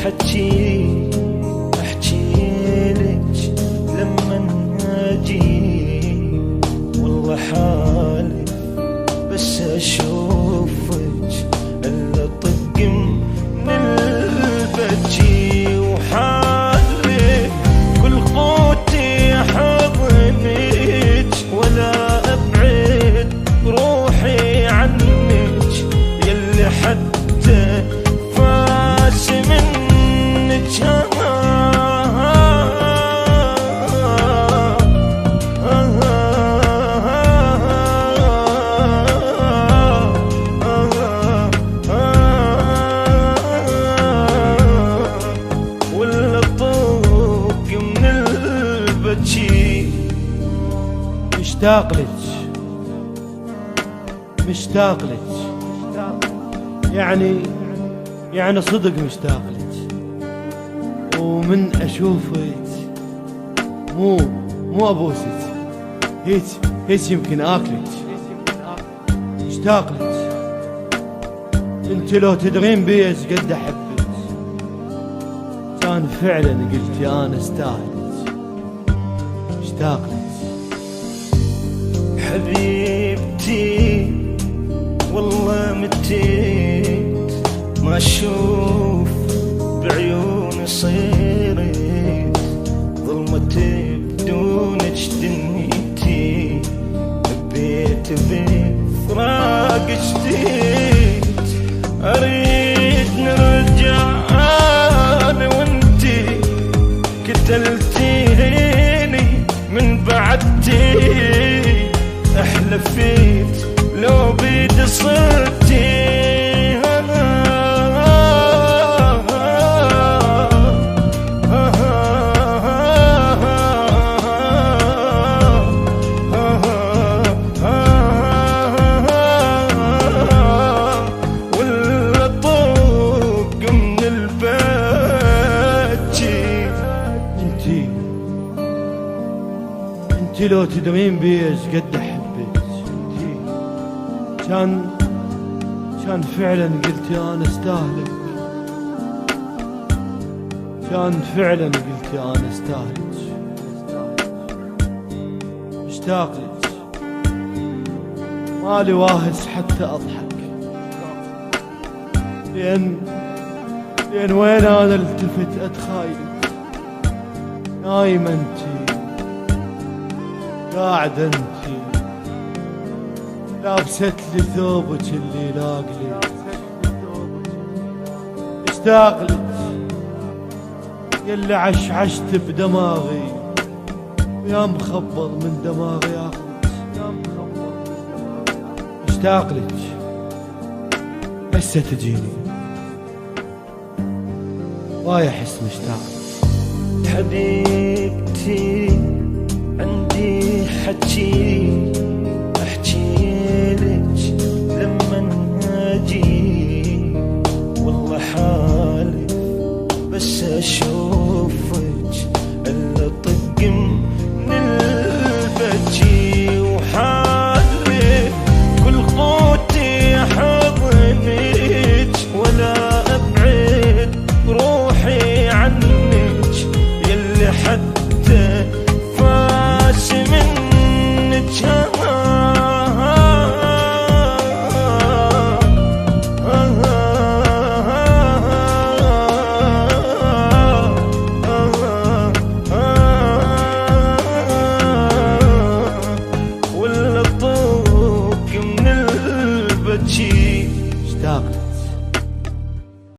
احكي لك لما اجي، والله حالي بس اشوفك الا طق من البجي، وحالي كل قوتي حضنك ولا ابعد روحي عنك، يلي حتى فاش منك ولا طوق من البجي. مشتاق لك مشتاق لك، يعني صدق مشتاق لك، ومن اشوفك مو ابوسك، هيك يمكن اكلك. مشتاق لك، انت لو تدرين بي ايش قد احبك، كان فعلا قلتي انا استاهلك. مشتاق لك حبيبتي والله متيت ما اشوف بعيوني صيرت، ظلمتي بدونك دنيتي، بيت بفراق جديد، اريد نرجع انا وانتي، قتلتيني من بعدتي، احلفيت لو بيد صرتي ولا طوق من البجي. انتي لو تدرين بي ايش قد احبك، كان فعلا قلتي انا استاهلك، كان فعلا قلتي انا استاهلك. مشتاق لك، مالي واهس حتى اضحك، لين وين انا التفت اتخايلك، نايمة انتي قاعدة انتي لابست لي ثوبك اللي لاقلي. مشتاق لك يلي عشعشت بدماغي، يا مخبر من دماغي اخذك. مشتاق لك هسه تجيني، وايا احس مشتاق. حبيبتي عندي حكي